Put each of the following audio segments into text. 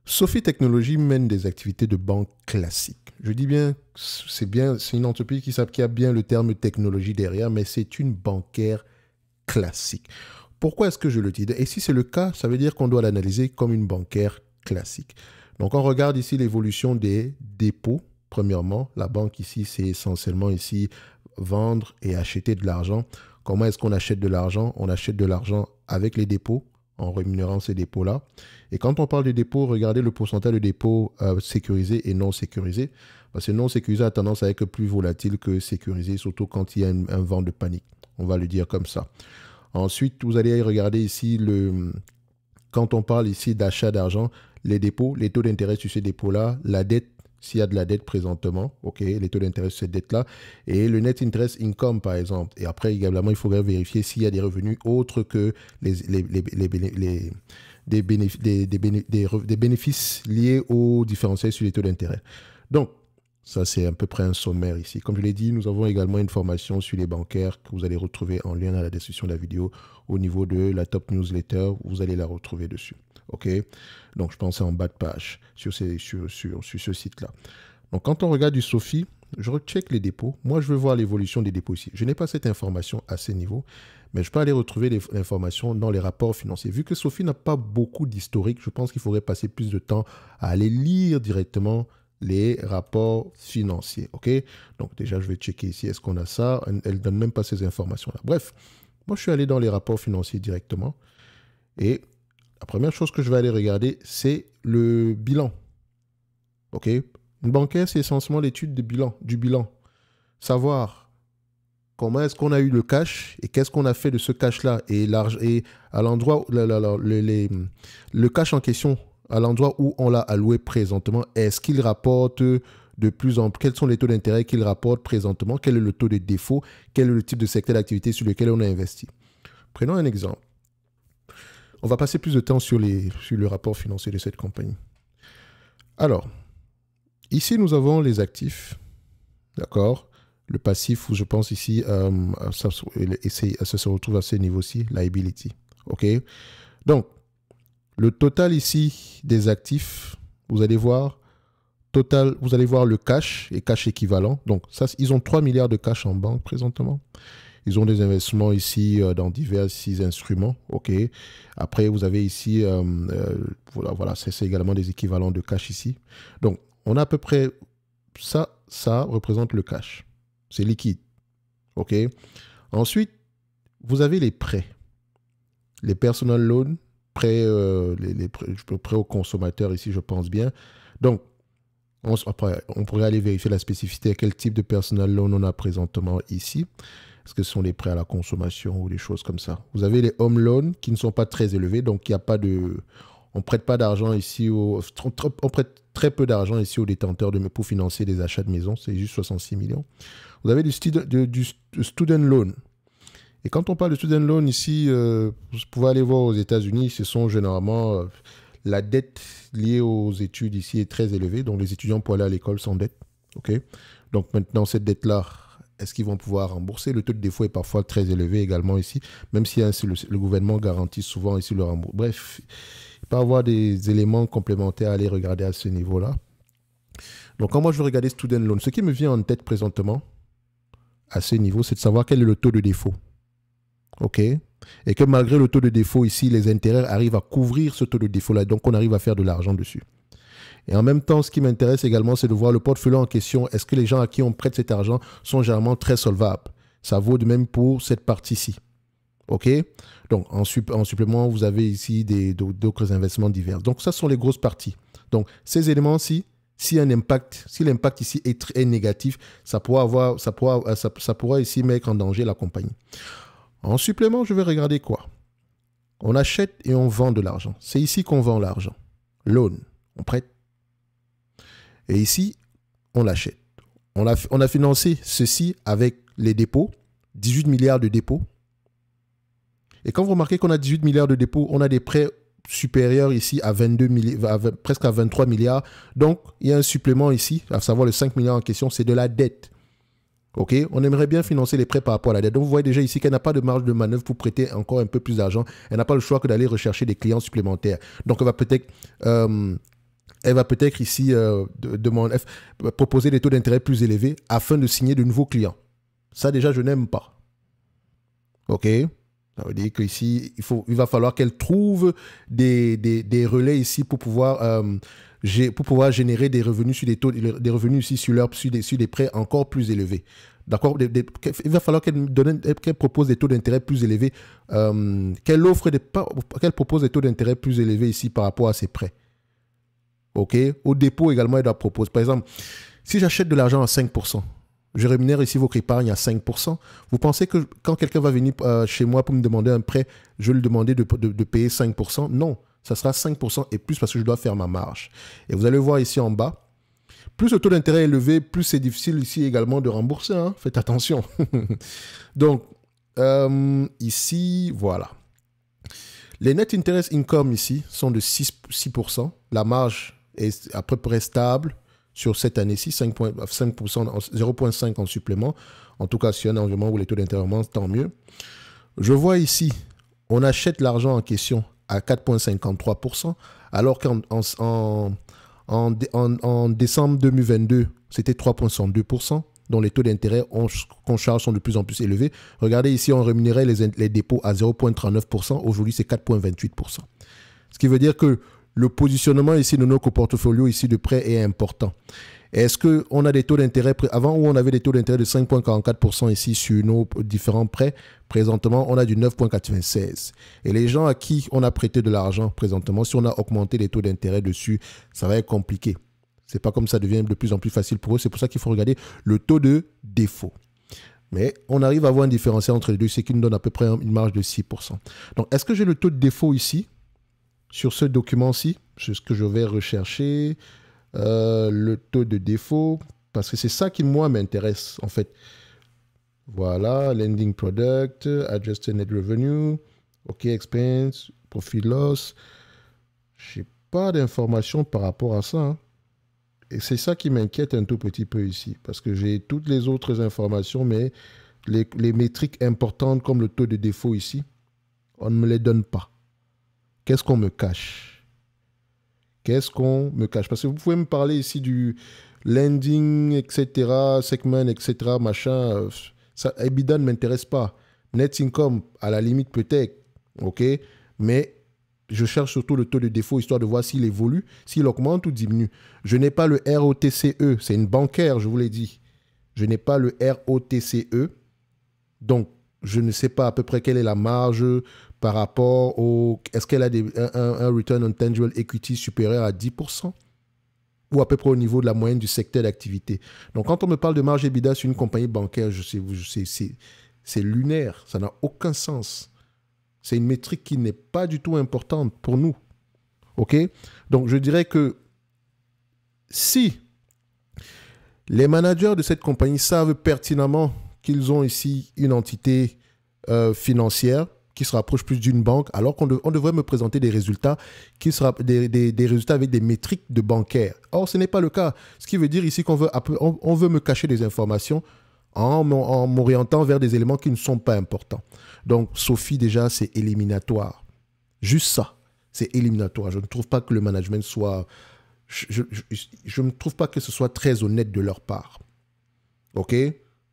Sophie Technologies mène des activités de banque classique. Je dis bien, c'est une entreprise qui a bien le terme technologie derrière, mais c'est une bancaire classique. Pourquoi est-ce que je le dis? Et si c'est le cas, ça veut dire qu'on doit l'analyser comme une bancaire classique. Donc on regarde ici l'évolution des dépôts. Premièrement, la banque ici, c'est essentiellement ici vendre et acheter de l'argent. Comment est-ce qu'on achète de l'argent? On achète de l'argent avec les dépôts, en rémunérant ces dépôts-là. Et quand on parle de dépôts, regardez le pourcentage de dépôts sécurisés et non sécurisés. Parce que non sécurisé a tendance à être plus volatile que sécurisé, surtout quand il y a un vent de panique. On va le dire comme ça. Ensuite, vous allez regarder ici, quand on parle ici d'achat d'argent, les dépôts, les taux d'intérêt sur ces dépôts-là, la dette, s'il y a de la dette présentement, ok, les taux d'intérêt sur cette dette-là, et le net interest income, par exemple. Et après, également, il faudrait vérifier s'il y a des revenus autres que des bénéfices liés au différentiel sur les taux d'intérêt. Donc, ça, c'est à peu près un sommaire ici. Comme je l'ai dit, nous avons également une formation sur les bancaires que vous allez retrouver en lien dans la description de la vidéo au niveau de la top newsletter. Vous allez la retrouver dessus. OK? Donc, je pense que c'est en bas de page sur ce site-là. Donc, quand on regarde du Sophie, je recheck les dépôts. Moi, je veux voir l'évolution des dépôts ici. Je n'ai pas cette information à ce niveau, mais je peux aller retrouver l'information dans les rapports financiers. Vu que Sophie n'a pas beaucoup d'historique, je pense qu'il faudrait passer plus de temps à aller lire directement les rapports financiers, ok? Donc déjà, je vais checker ici, est-ce qu'on a ça? Elle ne donne même pas ces informations-là. Bref, moi, je suis allé dans les rapports financiers directement. Et la première chose que je vais aller regarder, c'est le bilan, ok? Une bancaire, c'est essentiellement l'étude du bilan. Savoir comment est-ce qu'on a eu le cash et qu'est-ce qu'on a fait de ce cash-là. Et à l'endroit, le cash en question, à l'endroit où on l'a alloué présentement, est-ce qu'il rapporte de plus en plus, quels sont les taux d'intérêt qu'il rapporte présentement, quel est le taux de défaut, quel est le type de secteur d'activité sur lequel on a investi. Prenons un exemple. On va passer plus de temps sur le rapport financier de cette compagnie. Alors, ici, nous avons les actifs, d'accord? Le passif, où je pense ici, ça se retrouve à ce niveau-ci, liability, ok? Donc, le total ici des actifs, vous allez voir, le cash et cash équivalent. Donc, ça, ils ont 3 milliards de cash en banque présentement. Ils ont des investissements ici dans divers instruments. OK. Après, vous avez ici, voilà, c'est également des équivalents de cash ici. Donc, on a à peu près, ça représente le cash. C'est liquide. OK. Ensuite, vous avez les prêts. Les personal loans, prêts aux consommateurs ici, je pense bien. Donc, après, on pourrait aller vérifier la spécificité à quel type de personal loan on a présentement ici. Est-ce que ce sont des prêts à la consommation ou des choses comme ça? Vous avez les home loans qui ne sont pas très élevés, donc il n'y a pas de... On ne prête pas d'argent ici, on prête très peu d'argent ici aux détenteurs pour financer des achats de maison, c'est juste 66 millions. Vous avez du student loan. Et quand on parle de student loan ici, vous pouvez aller voir aux États-Unis, ce sont généralement... la dette liée aux études ici est très élevée, donc les étudiants pour aller à l'école sans dette. Okay? Donc maintenant, cette dette-là, est-ce qu'ils vont pouvoir rembourser? Le taux de défaut est parfois très élevé également ici, même si le gouvernement garantit souvent ici le remboursement. Bref, il peut y avoir des éléments complémentaires à aller regarder à ce niveau-là. Donc quand moi je veux regarder student loan, ce qui me vient en tête présentement à ce niveau, c'est de savoir quel est le taux de défaut. OK? Et que malgré le taux de défaut ici, les intérêts arrivent à couvrir ce taux de défaut-là. Donc, on arrive à faire de l'argent dessus. Et en même temps, ce qui m'intéresse également, c'est de voir le portefeuille en question. Est-ce que les gens à qui on prête cet argent sont généralement très solvables? Ça vaut de même pour cette partie-ci. OK? Donc, en supplément, vous avez ici d'autres investissements divers. Donc, ça sont les grosses parties. Donc, ces éléments-ci, si l'impact ici est négatif, ça pourra ici mettre en danger la compagnie. En supplément, je vais regarder quoi? On achète et on vend de l'argent. C'est ici qu'on vend l'argent. Loan, on prête. Et ici, on l'achète. On a financé ceci avec les dépôts, 18 milliards de dépôts. Et quand vous remarquez qu'on a 18 milliards de dépôts, on a des prêts supérieurs ici à presque à 23 milliards. Donc, il y a un supplément ici, à savoir le 5 milliards en question, c'est de la dette. OK, on aimerait bien financer les prêts par rapport à la dette. Donc, vous voyez déjà ici qu'elle n'a pas de marge de manœuvre pour prêter encore un peu plus d'argent. Elle n'a pas le choix que d'aller rechercher des clients supplémentaires. Donc, elle va peut-être elle va peut-être ici proposer des taux d'intérêt plus élevés afin de signer de nouveaux clients. Ça, déjà, je n'aime pas. OK? Ça veut dire qu'ici, il va falloir qu'elle trouve des relais ici pour pouvoir générer des revenus sur des revenus ici sur des prêts encore plus élevés. D'accord? Il va falloir qu'elle propose des taux d'intérêt plus élevés, qu'elle propose des taux d'intérêt plus élevés ici par rapport à ses prêts. OK? Au dépôt également, elle doit proposer. Par exemple, si j'achète de l'argent à 5%, je rémunère ici votre épargne à 5%. Vous pensez que quand quelqu'un va venir chez moi pour me demander un prêt, je vais lui demander de payer 5%? Non, ça sera 5% et plus parce que je dois faire ma marge. Et vous allez voir ici en bas, plus le taux d'intérêt est élevé, plus c'est difficile ici également de rembourser. Hein. Faites attention. Donc, ici, voilà. Les net interest income ici sont de 6%. La marge est à peu près stable sur cette année-ci, 0,5 en supplément. En tout cas, si un environnement où les taux d'intérêt augmentent, tant mieux. Je vois ici, on achète l'argent en question à 4,53%, alors qu'en décembre 2022, c'était 3,62%, dont les taux d'intérêt qu'on charge sont de plus en plus élevés. Regardez ici, on rémunérait les dépôts à 0,39%. Aujourd'hui, c'est 4,28%. Ce qui veut dire que le positionnement ici de nos portfolios ici de prêt est important. Est-ce qu'on a des taux d'intérêt, avant où on avait des taux d'intérêt de 5,44% ici sur nos différents prêts, présentement on a du 9,96%. Et les gens à qui on a prêté de l'argent présentement, si on a augmenté les taux d'intérêt dessus, ça va être compliqué. C'est pas comme ça devient de plus en plus facile pour eux. C'est pour ça qu'il faut regarder le taux de défaut. Mais on arrive à avoir un différentiel entre les deux, ce qui nous donne à peu près une marge de 6%. Donc, est-ce que j'ai le taux de défaut ici, sur ce document-ci? C'est ce que je vais rechercher. Le taux de défaut, parce que c'est ça qui, moi, m'intéresse, en fait. Voilà, lending product, adjusted net revenue, OK, expense, profit loss. Je n'ai pas d'informations par rapport à ça, hein. Et c'est ça qui m'inquiète un tout petit peu ici, parce que j'ai toutes les autres informations, mais les métriques importantes comme le taux de défaut ici, on ne me les donne pas. Qu'est-ce qu'on me cache? Qu'est-ce qu'on me cache? Parce que vous pouvez me parler ici du lending, etc., segment, etc., machin. Ça, EBITDA ne m'intéresse pas. Net income, à la limite peut-être, ok, mais je cherche surtout le taux de défaut, histoire de voir s'il évolue, s'il augmente ou diminue. Je n'ai pas le ROTCE, c'est une bancaire, je vous l'ai dit. Je n'ai pas le ROTCE, donc je ne sais pas à peu près quelle est la marge par rapport au... Est-ce qu'elle a un return on tangible equity supérieur à 10% ou à peu près au niveau de la moyenne du secteur d'activité. Donc quand on me parle de marge EBITDA sur une compagnie bancaire, c'est lunaire, ça n'a aucun sens. C'est une métrique qui n'est pas du tout importante pour nous. OK? Donc, je dirais que si les managers de cette compagnie savent pertinemment qu'ils ont ici une entité financière qui se rapproche plus d'une banque, alors qu'on devrait me présenter des résultats qui sera des résultats avec des métriques de bancaires. Or, ce n'est pas le cas. Ce qui veut dire ici qu'on veut me cacher des informations en m'orientant vers des éléments qui ne sont pas importants. Donc, Sophie, déjà, c'est éliminatoire. Juste ça, c'est éliminatoire. Je ne trouve pas que le management soit... Je ne trouve pas que ce soit très honnête de leur part. OK?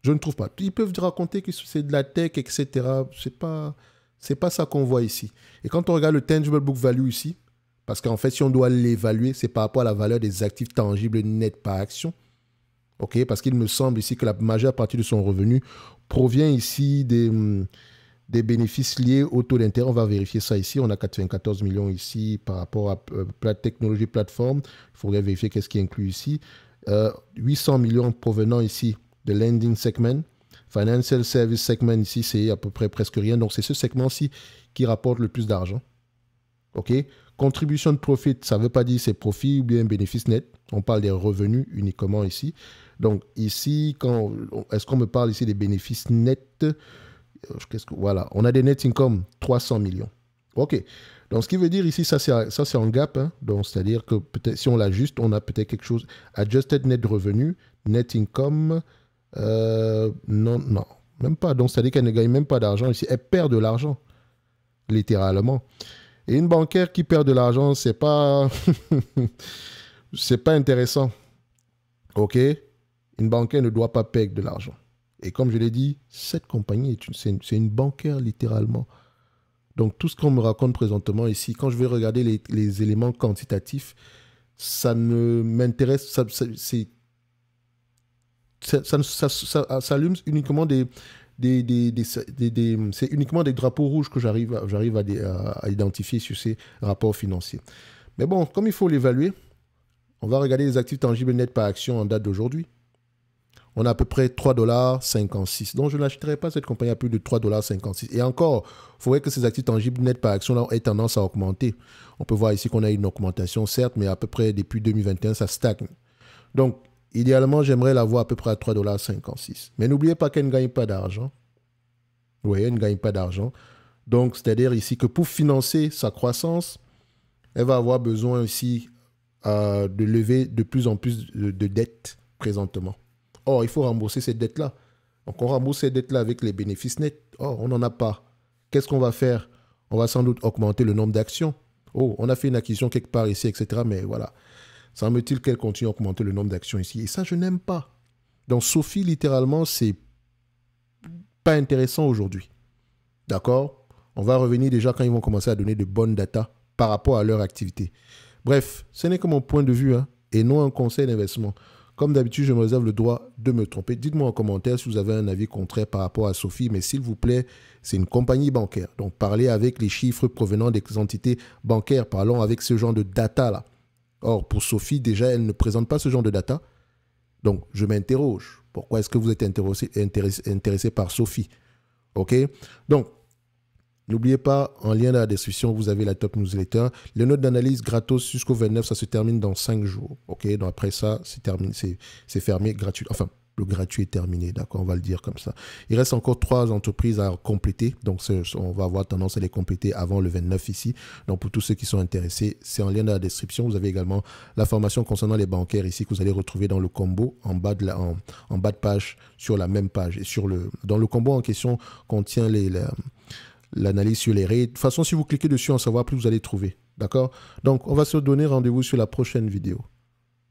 Je ne trouve pas. Ils peuvent raconter que c'est de la tech, etc. C'est pas ça qu'on voit ici. Et quand on regarde le tangible book value ici, parce qu'en fait, si on doit l'évaluer, c'est par rapport à la valeur des actifs tangibles nets par action. OK? Parce qu'il me semble ici que la majeure partie de son revenu provient ici des bénéfices liés au taux d'intérêt. On va vérifier ça ici. On a 94 millions ici par rapport à technologie plateforme. Il faudrait vérifier qu'est-ce qui est inclus ici. 800 millions provenant ici de lending segment. Financial service segment ici, c'est à peu près presque rien. Donc, c'est ce segment-ci qui rapporte le plus d'argent. OK? Contribution de profit, ça ne veut pas dire c'est profit ou bien bénéfice net. On parle des revenus uniquement ici. Donc, ici, est-ce qu'on me parle ici des bénéfices nets? Voilà, on a des net income, 300 millions. OK. Donc, ce qui veut dire ici, ça c'est en gap. Hein? Donc, c'est-à-dire que peut-être si on l'ajuste, on a peut-être quelque chose. Adjusted net revenu, net income. Non, même pas. Donc, c'est-à-dire qu'elle ne gagne même pas d'argent ici. Elle perd de l'argent, littéralement. Et une bancaire qui perd de l'argent, c'est pas... C'est pas intéressant. OK? Une bancaire ne doit pas payer de l'argent. Et comme je l'ai dit, cette compagnie, c'est une bancaire littéralement. Donc, tout ce qu'on me raconte présentement ici, quand je vais regarder les éléments quantitatifs, ça ne m'intéresse, ça allume uniquement c'est uniquement des drapeaux rouges que j'arrive à identifier sur ces rapports financiers. Mais bon, comme il faut l'évaluer, on va regarder les actifs tangibles nets par action en date d'aujourd'hui. On a à peu près 3,56 $. Donc, je n'achèterai pas cette compagnie à plus de 3,56 $. Et encore, il faudrait que ces actifs tangibles nets par action là, aient tendance à augmenter. On peut voir ici qu'on a une augmentation, certes, mais à peu près depuis 2021, ça stagne. Donc, idéalement, j'aimerais la voir à peu près à 3,56 $. Mais n'oubliez pas qu'elle ne gagne pas d'argent. Oui, elle ne gagne pas d'argent. Donc, c'est-à-dire ici que pour financer sa croissance, elle va avoir besoin ici de lever de plus en plus de dettes présentement. Or, il faut rembourser cette dette-là. Donc, on rembourse cette dette-là avec les bénéfices nets. Or, on n'en a pas. Qu'est-ce qu'on va faire? On va sans doute augmenter le nombre d'actions. Oh, on a fait une acquisition quelque part ici, etc. Mais voilà. Semble-t-il qu'elle continue à augmenter le nombre d'actions ici. Et ça, je n'aime pas. Donc, Sophie, littéralement, c'est pas intéressant aujourd'hui. D'accord? On va revenir déjà quand ils vont commencer à donner de bonnes datas par rapport à leur activité. Bref, ce n'est que mon point de vue, hein, et non un conseil d'investissement. Comme d'habitude, je me réserve le droit de me tromper. Dites-moi en commentaire si vous avez un avis contraire par rapport à Sophie, mais s'il vous plaît, c'est une compagnie bancaire. Donc, parlez avec les chiffres provenant des entités bancaires. Parlons avec ce genre de data-là. Or, pour Sophie, déjà, elle ne présente pas ce genre de data. Donc, je m'interroge. Pourquoi est-ce que vous êtes intéressé par Sophie? OK? Donc, n'oubliez pas, en lien dans la description, vous avez la top newsletter. Les notes d'analyse gratos jusqu'au 29, ça se termine dans 5 jours. OK? Donc après ça, c'est terminé, c'est fermé, gratuit. Enfin, le gratuit est terminé, d'accord? On va le dire comme ça. Il reste encore 3 entreprises à compléter. Donc, on va avoir tendance à les compléter avant le 29 ici. Donc, pour tous ceux qui sont intéressés, c'est en lien dans la description. Vous avez également la formation concernant les bancaires ici que vous allez retrouver dans le combo en bas de page, sur la même page. Et dans le combo en question contient l'analyse sur les rates. De toute façon, si vous cliquez dessus, en savoir plus, vous allez trouver. D'accord? Donc, on va se donner rendez-vous sur la prochaine vidéo.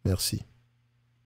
Merci.